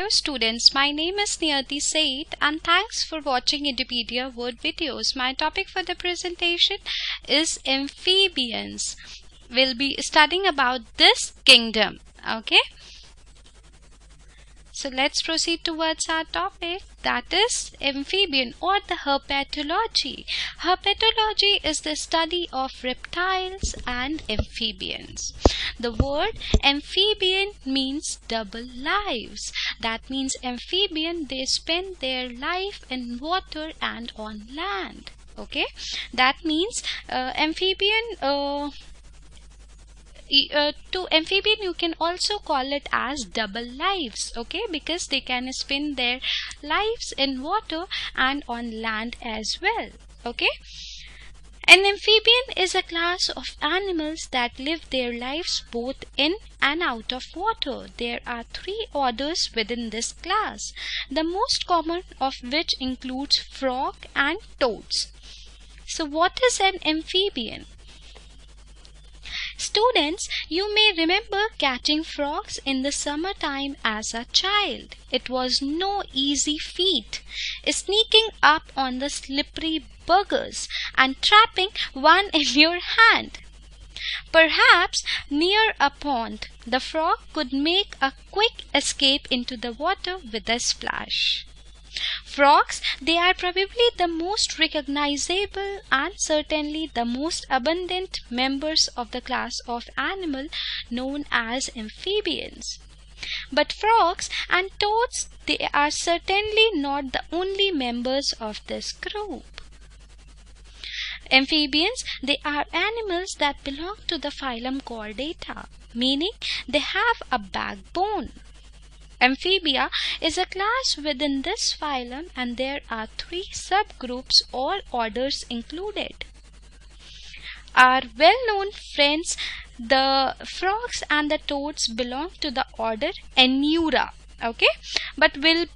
Hello students, my name is Niyati Said and thanks for watching Wikipedia word videos. My topic for the presentation is amphibians. We'll be studying about this kingdom. Okay, so let's proceed towards our topic, that is amphibian or the herpetology. Herpetology is the study of reptiles and amphibians. The word amphibian means double lives. That means amphibian, they spend their life in water and on land. Okay, that means amphibian. To amphibian you can also call it as double lives, okay, because they can spend their lives in water and on land as well. Okay, an amphibian is a class of animals that live their lives both in and out of water. There are three orders within this class, the most common of which includes frog and toads. So what is an amphibian? Students, you may remember catching frogs in the summertime as a child. It was no easy feat, sneaking up on the slippery buggers and trapping one in your hand. Perhaps near a pond, the frog could make a quick escape into the water with a splash. Frogs, they are probably the most recognizable and certainly the most abundant members of the class of animal known as amphibians. But frogs and toads, they are certainly not the only members of this group. Amphibians, they are animals that belong to the phylum Chordata, meaning they have a backbone. Amphibia is a class within this phylum and there are three subgroups or orders included. Our well-known friends, the frogs and the toads, belong to the order Anura. Okay, but we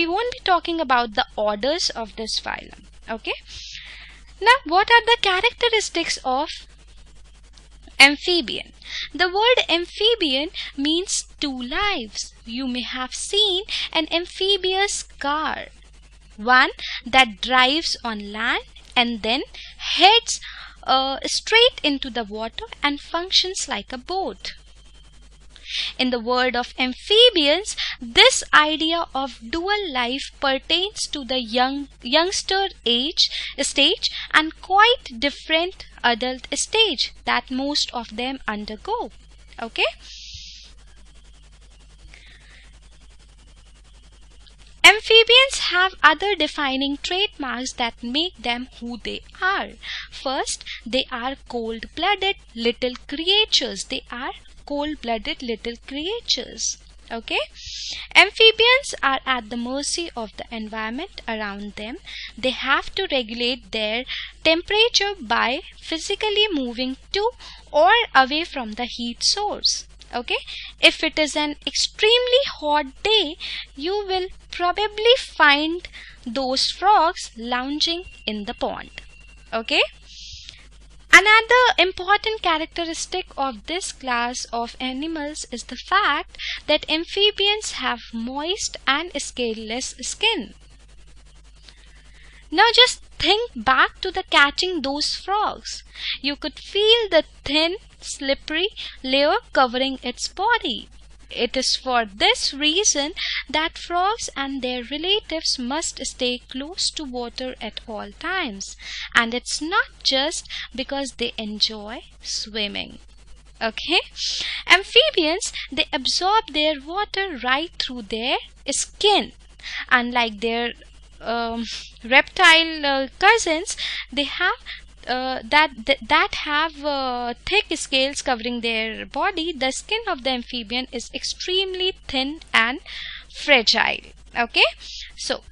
won't be talking about the orders of this phylum. Okay, now what are the characteristics of amphibian? The word amphibian means two lives. You may have seen an amphibious car, one that drives on land and then heads straight into the water and functions like a boat. In the world of amphibians, this idea of dual life pertains to the youngster stage and quite different adult stage that most of them undergo. Okay, amphibians have other defining trademarks that make them who they are. First, they are cold-blooded little creatures. Okay, amphibians are at the mercy of the environment around them. They have to regulate their temperature by physically moving to or away from the heat source. Okay, if it is an extremely hot day, you will probably find those frogs lounging in the pond. Okay, another important characteristic of this class of animals is the fact that amphibians have moist and scaleless skin. Now just think back to the catching those frogs. You could feel the thin, slippery layer covering its body. It is for this reason that frogs and their relatives must stay close to water at all times. And it's not just because they enjoy swimming. Okay, amphibians, they absorb their water right through their skin. Unlike their reptile cousins, they have that have thick scales covering their body. The skin of the amphibian is extremely thin and fragile. Okay, so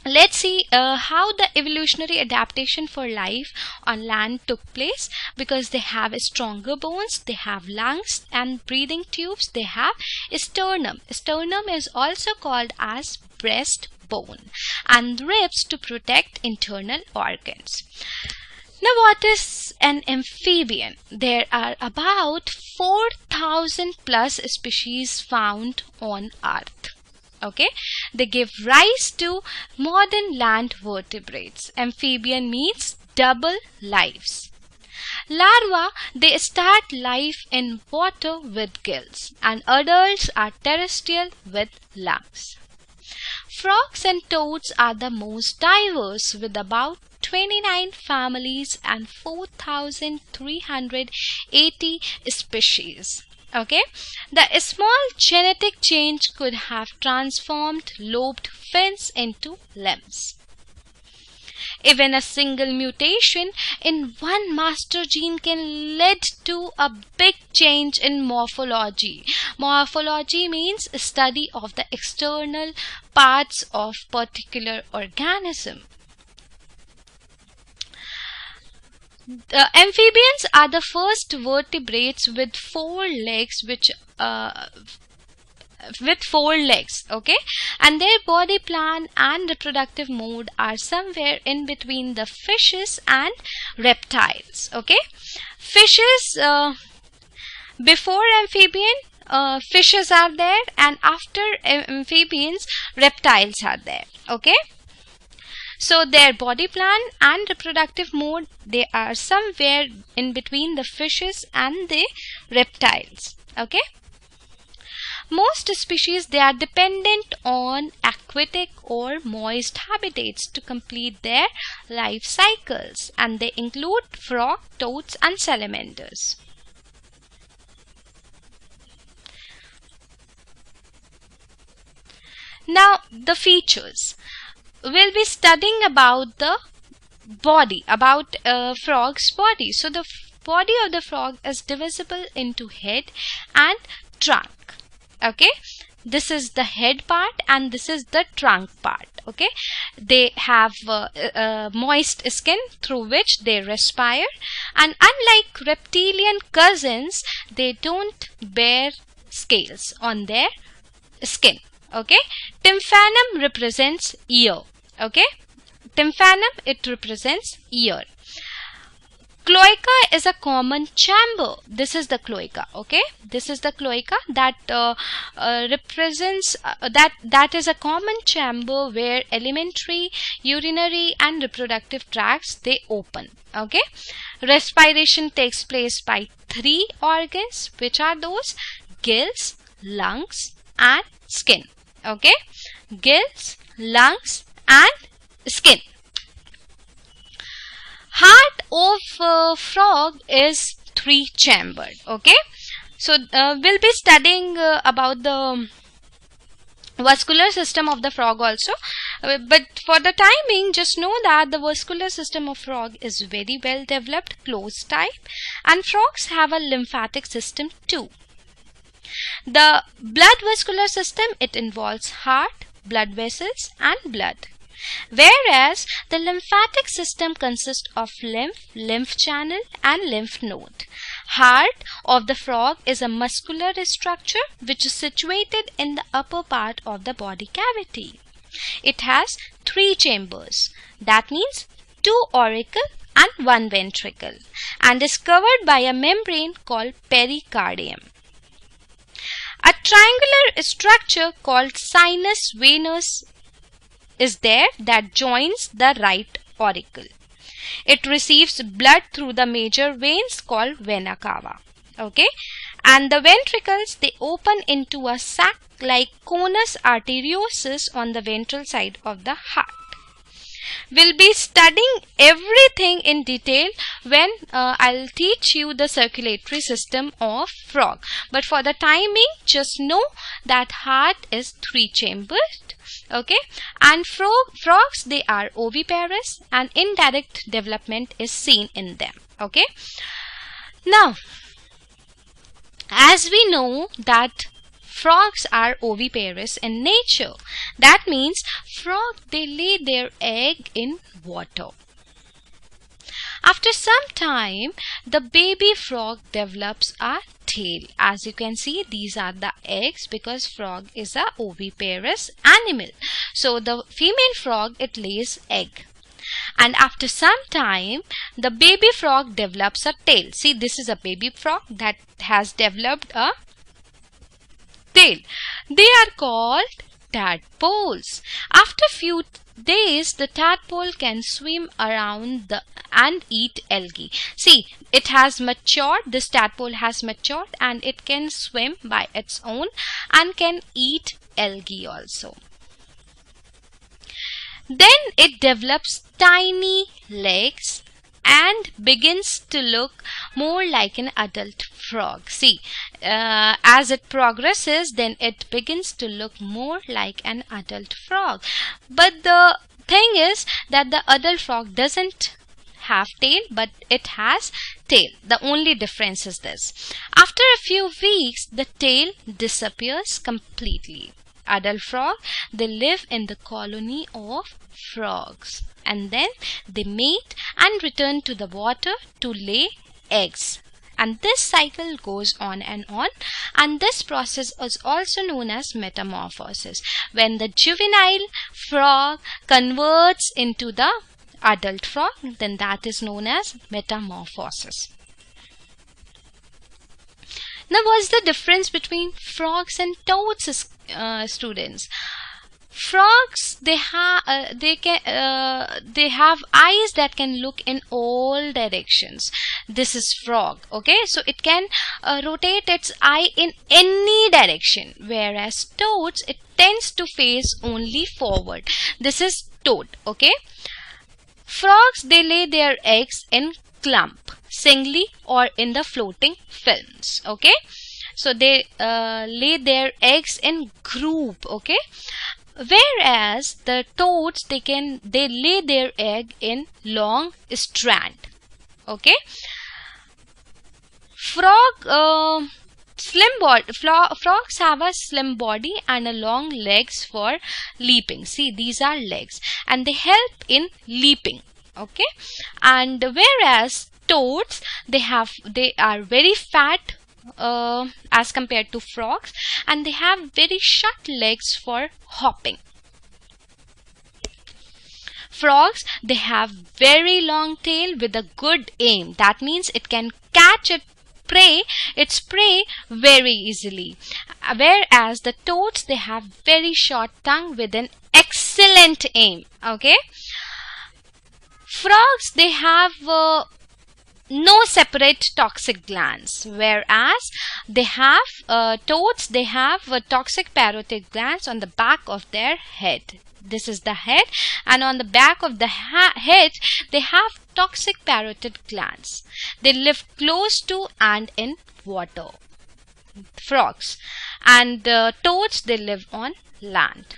let's see how the evolutionary adaptation for life on land took place. Because they have stronger bones, they have lungs and breathing tubes, they have sternum. Sternum is also called as breastbone, and ribs to protect internal organs. Now what is an amphibian? There are about 4,000 plus species found on Earth. Okay, they give rise to modern land vertebrates. Amphibian means double lives. Larvae, they start life in water with gills, and adults are terrestrial with lungs. Frogs and toads are the most diverse, with about 29 families and 4,380 species. Okay, the small genetic change could have transformed lobed fins into limbs. Even a single mutation in one master gene can lead to a big change in morphology. Morphology means study of the external parts of particular organism. The amphibians are the first vertebrates with four legs, okay, and their body plan and reproductive mode are somewhere in between the fishes and reptiles. Okay, fishes, before amphibian, fishes are there, and after amphibians, reptiles are there. Okay, so their body plan and reproductive mode, they are somewhere in between the fishes and the reptiles. Okay, most species, they are dependent on aquatic or moist habitats to complete their life cycles, and they include frog, toads and salamanders. Now the features. We'll be studying about the body, about frog's body. So the body of the frog is divisible into head and trunk. Okay, this is the head part and this is the trunk part. Okay, they have moist skin through which they respire, and unlike reptilian cousins, they don't bear scales on their skin. Okay, tymphanum represents ear. Okay, tymphanum, it represents ear. Cloaca is a common chamber. This is the cloaca. Okay, this is the cloaca that represents that is a common chamber where alimentary, urinary and reproductive tracts, they open. Okay, respiration takes place by three organs, which are those: gills, lungs and skin. Okay, gills, lungs and skin. Heart of frog is three-chambered. Okay, so we'll be studying about the vascular system of the frog also, but for the timing, just know that the vascular system of frog is very well developed, closed type, and frogs have a lymphatic system too. The blood vascular system, it involves heart, blood vessels and blood. Whereas the lymphatic system consists of lymph channel and lymph node. Heart of the frog is a muscular structure which is situated in the upper part of the body cavity. It has three chambers, that means two auricle and one ventricle, and is covered by a membrane called pericardium. A triangular structure called sinus venous is there that joins the right auricle. It receives blood through the major veins called vena cava. Okay, and the ventricles, they open into a sac like conus arteriosus on the ventral side of the heart. We'll be studying everything in detail when I'll teach you the circulatory system of frog. But for the timing, just know that heart is three-chambered. Okay, and frogs, they are oviparous and indirect development is seen in them. Okay, now as we know that frogs are oviparous in nature, that means frog, they lay their egg in water. After some time, the baby frog develops a tail. As you can see, these are the eggs because frog is a oviparous animal. So the female frog, it lays egg. And after some time, the baby frog develops a tail. See, this is a baby frog that has developed a tail. They are called tadpoles. After few days, the tadpole can swim around and eat algae. See, it has matured, this tadpole has matured, and it can swim by its own and can eat algae also. Then it develops tiny legs and begins to look more like an adult frog. See, as it progresses, then it begins to look more like an adult frog. But the thing is that the adult frog doesn't have tail, but it has tail. The only difference is this. After a few weeks, the tail disappears completely. Adult frog, they live in the colony of frogs, and then they mate and return to the water to lay eggs. And this cycle goes on, and this process is also known as metamorphosis. When the juvenile frog converts into the adult frog, then that is known as metamorphosis. Now, what's the difference between frogs and toads, students? Frogs, they have eyes that can look in all directions. This is frog, okay? So it can rotate its eye in any direction, whereas toads, it tends to face only forward. This is toad, okay? Frogs, they lay their eggs in clump, singly, or in the floating films, okay? So they lay their eggs in group, okay? Whereas the toads, they lay their egg in long strand, okay? Frogs have a slim body and a long legs for leaping. See, these are legs, and they help in leaping, okay? And whereas toads, they are very fat as compared to frogs, and they have very short legs for hopping. Frogs, they have very long tail with a good aim. That means it can catch its prey very easily. Whereas the toads, they have very short tongue with an excellent aim, okay? Frogs, they have no separate toxic glands, whereas toads, they have toxic parotid glands on the back of their head. This is the head, and on the back of the head, they have toxic parotid glands. They live close to and in water. Frogs, and toads, they live on land.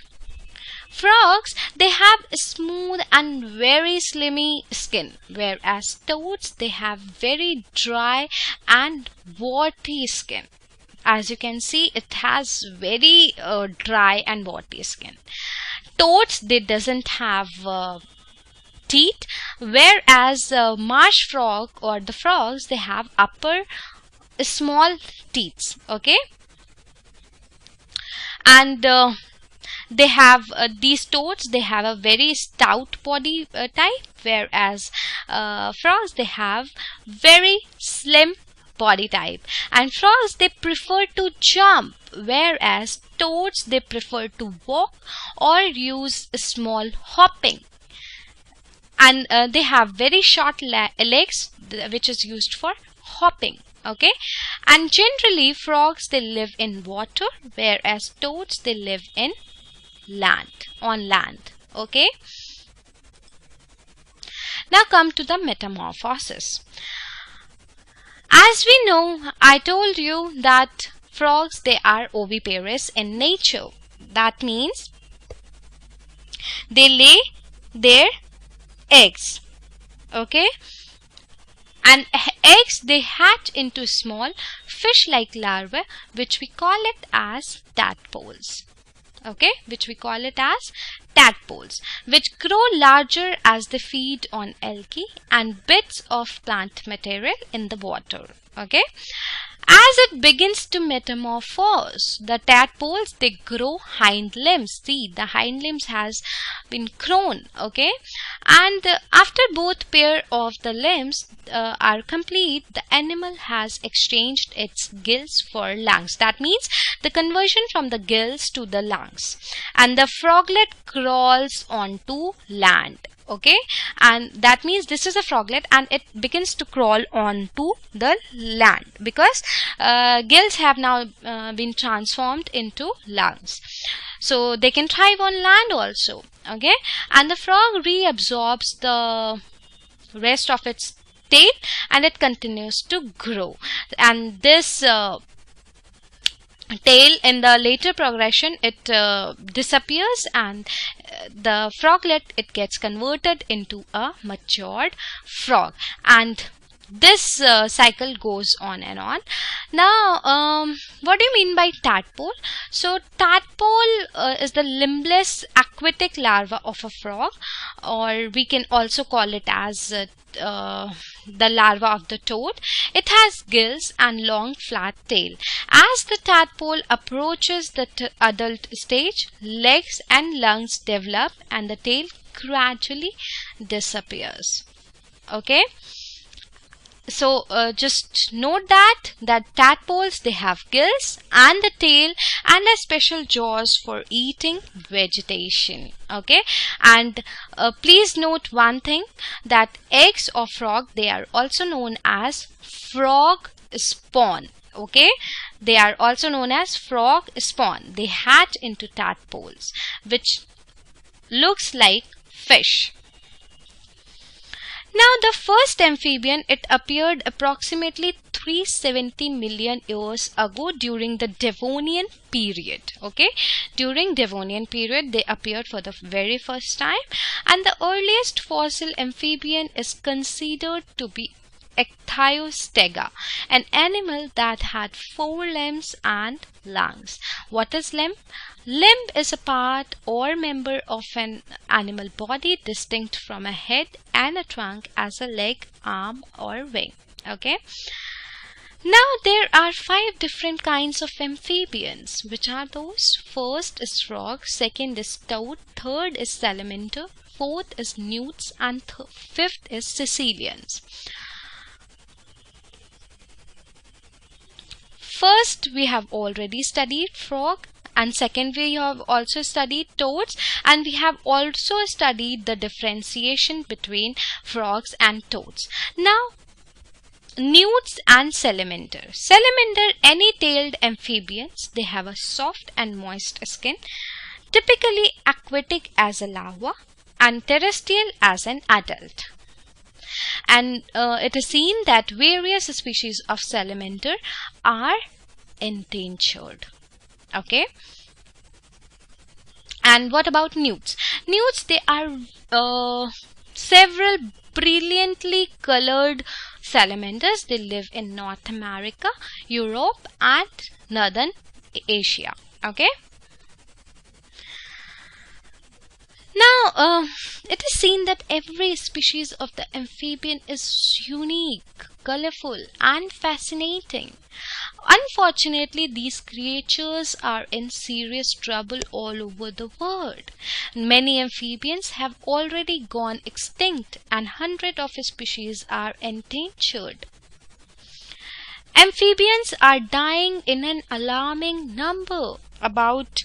Frogs, they have a smooth and very slimy skin, whereas toads, they have very dry and warty skin. As you can see, it has very dry and warty skin. Toads, they doesn't have teeth, whereas marsh frog or the frogs, they have upper small teeth, okay? And they have these toads, they have a very stout body type, whereas frogs, they have very slim body type. And frogs, they prefer to jump, whereas toads, they prefer to walk or use small hopping. And they have very short legs, which is used for hopping, okay? And generally frogs, they live in water, whereas toads, they live in on land, okay? Now come to the metamorphosis. As we know, I told you that frogs, they are oviparous in nature. That means they lay their eggs, okay? And eggs, they hatch into small fish-like larvae, which we call it as tadpoles. Okay, which we call it as tadpoles, which grow larger as they feed on algae and bits of plant material in the water. Okay, As it begins to metamorphose, the tadpoles, they grow hind limbs. See, the hind limbs has been grown, okay? And after both pair of the limbs are complete, the animal has exchanged its gills for lungs. That means the conversion from the gills to the lungs. And the froglet crawls onto land. Okay, and that means this is a froglet and it begins to crawl onto the land because gills have now been transformed into lungs, so they can thrive on land also. Okay, and the frog reabsorbs the rest of its tail and it continues to grow, and this tail in the later progression it disappears, and the froglet, it gets converted into a matured frog, and this cycle goes on and on. Now what do you mean by tadpole? So tadpole is the limbless aquatic larva of a frog, or we can also call it as the larva of the toad. It has gills and long flat tail. As the tadpole approaches the adult stage, legs and lungs develop and the tail gradually disappears. Okay, so just note that tadpoles, they have gills and the tail and a special jaws for eating vegetation. Okay, and please note one thing, that eggs of frog, they are also known as frog spawn. Okay, they are also known as frog spawn. They hatch into tadpoles, which looks like fish. Now the first amphibian, it appeared approximately 370 million years ago during the Devonian period. Okay, during Devonian period they appeared for the very first time, and the earliest fossil amphibian is considered to be Ichthyostega, an animal that had 4 limbs and lungs. What is limb? Limb is a part or member of an animal body distinct from a head and a trunk as a leg, arm or wing. Okay. Now there are 5 different kinds of amphibians. Which are those? First is frog, second is toad, third is salamander, fourth is newts, and fifth is Sicilians. First we have already studied frog, and second we have also studied toads, and we have also studied the differentiation between frogs and toads. Now newts and salamander. Salamander, any-tailed amphibians, they have a soft and moist skin, typically aquatic as a larva and terrestrial as an adult. And it is seen that various species of salamander are endangered. Okay. And what about newts? Newts, they are several brilliantly colored salamanders. They live in North America, Europe and Northern Asia. Okay. Now it is seen that every species of the amphibian is unique, colorful and fascinating. Unfortunately, these creatures are in serious trouble all over the world. Many amphibians have already gone extinct and hundreds of species are endangered. Amphibians are dying in an alarming number. About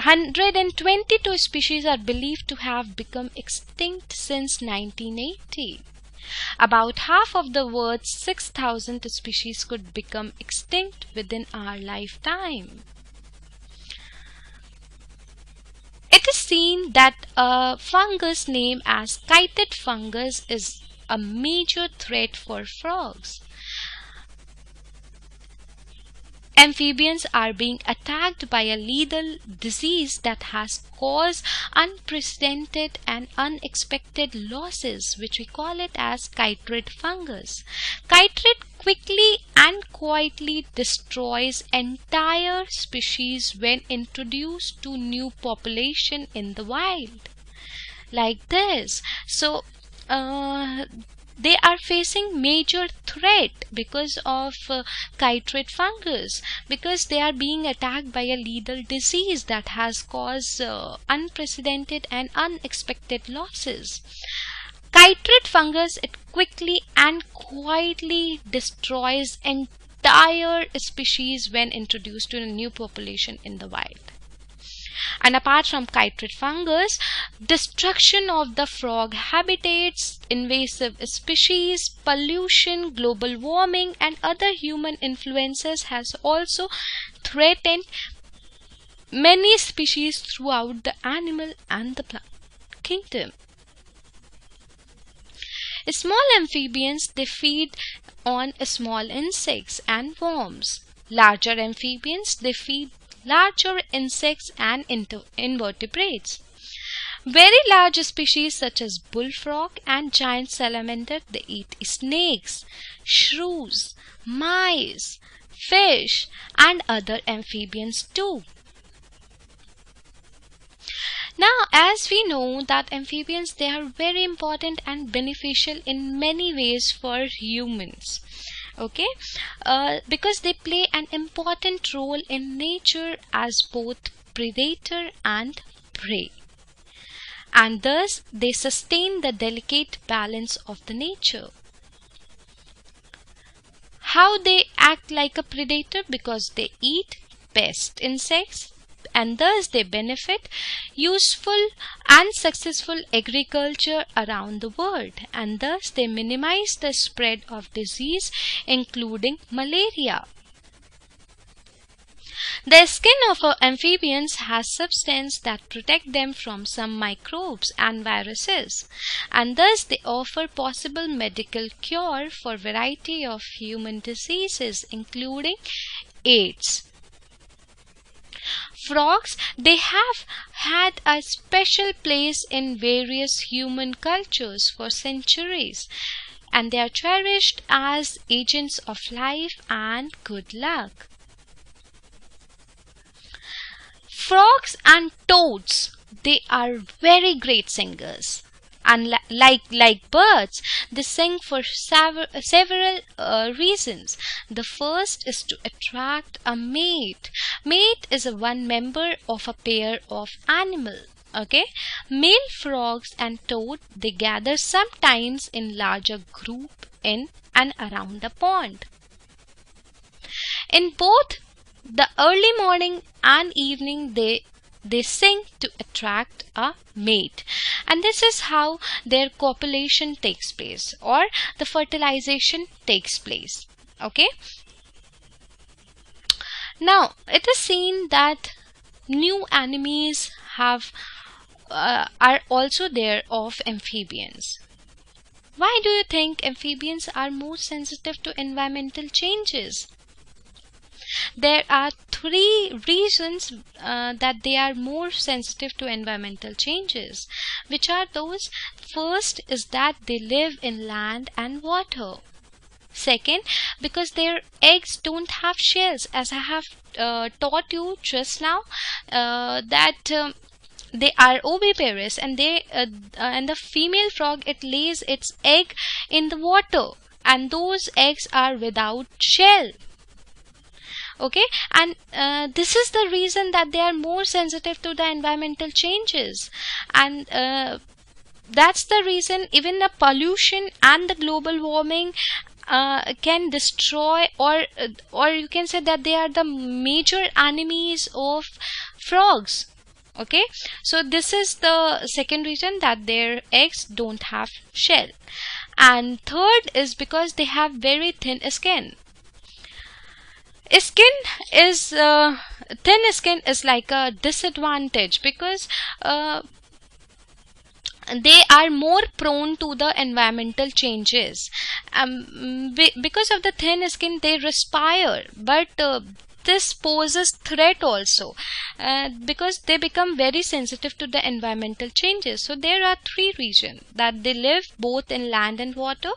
122 species are believed to have become extinct since 1980. About half of the world's 6,000 species could become extinct within our lifetime. It is seen that a fungus named as Chytrid fungus is a major threat for frogs. Amphibians are being attacked by a lethal disease that has caused unprecedented and unexpected losses, which we call it as Chytrid fungus. Chytrid quickly and quietly destroys entire species when introduced to new population in the wild. Like this. So they are facing major threat because of Chytrid fungus, because they are being attacked by a lethal disease that has caused unprecedented and unexpected losses. Chytrid fungus, it quickly and quietly destroys entire species when introduced to a new population in the wild. And apart from Chytrid fungus, destruction of the frog habitats, invasive species, pollution, global warming, and other human influences has also threatened many species throughout the animal and the plant kingdom. Small amphibians, they feed on small insects and worms. Larger amphibians, they feed larger insects and invertebrates. Very large species such as bullfrog and giant salamander, they eat snakes, shrews, mice, fish, and other amphibians too. Now, as we know that amphibians, they are very important and beneficial in many ways for humans. Okay, because they play an important role in nature as both predator and prey, and thus they sustain the delicate balance of the nature. How they act like a predator? Because they eat pest insects, and thus they benefit useful and successful agriculture around the world, and thus they minimize the spread of disease including malaria. The skin of amphibians has substance that protect them from some microbes and viruses, and thus they offer possible medical cure for variety of human diseases including AIDS. Frogs, they have had a special place in various human cultures for centuries, and they are cherished as agents of life and good luck. Frogs and toads, they are very great singers. And like birds, they sing for several reasons. The first is to attract a mate. Mate is one member of a pair of animal. Okay, male frogs and toad, they gather sometimes in larger group in and around the pond. In both the early morning and evening, they sing to attract a mate, and this is how their copulation takes place, or the fertilization takes place. Okay, now it is seen that new enemies are also there of amphibians. Why do you think amphibians are more sensitive to environmental changes? There are three reasons that they are more sensitive to environmental changes. Which are those? First is that they live in land and water. Second, because their eggs don't have shells, as I have taught you just now, that they are oviparous, and and the female frog, it lays its egg in the water, and those eggs are without shell. Okay, and this is the reason that they are more sensitive to the environmental changes, and that's the reason even the pollution and the global warming can destroy, or you can say that they are the major enemies of frogs. Okay, so this is the second reason, that their eggs don't have shell. And third is because they have very thin skin. Thin skin is like a disadvantage, because they are more prone to the environmental changes. Because of the thin skin, they respire, but this poses threat also, because they become very sensitive to the environmental changes. So there are three reasons, that they live both in land and water,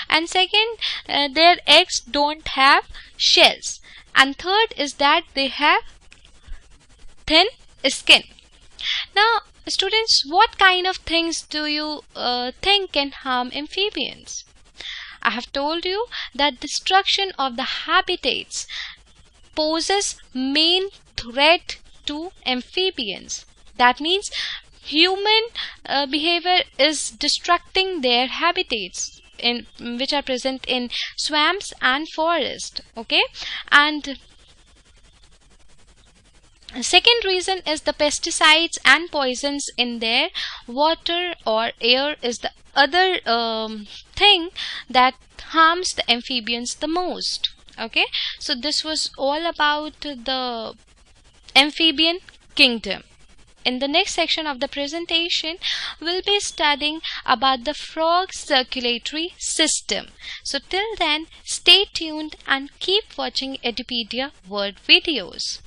and second, their eggs don't have shells, and third is that they have thin skin. Now students, what kind of things do you think can harm amphibians? I have told you that destruction of the habitats poses main threat to amphibians. That means human behavior is destructing their habitats in which are present in swamps and forest. Okay, and second reason is the pesticides and poisons in their water or air is the other thing that harms the amphibians the most. Okay, so this was all about the amphibian kingdom. In the next section of the presentation, we'll be studying about the frog circulatory system. So till then, stay tuned and keep watching Edupedia World videos.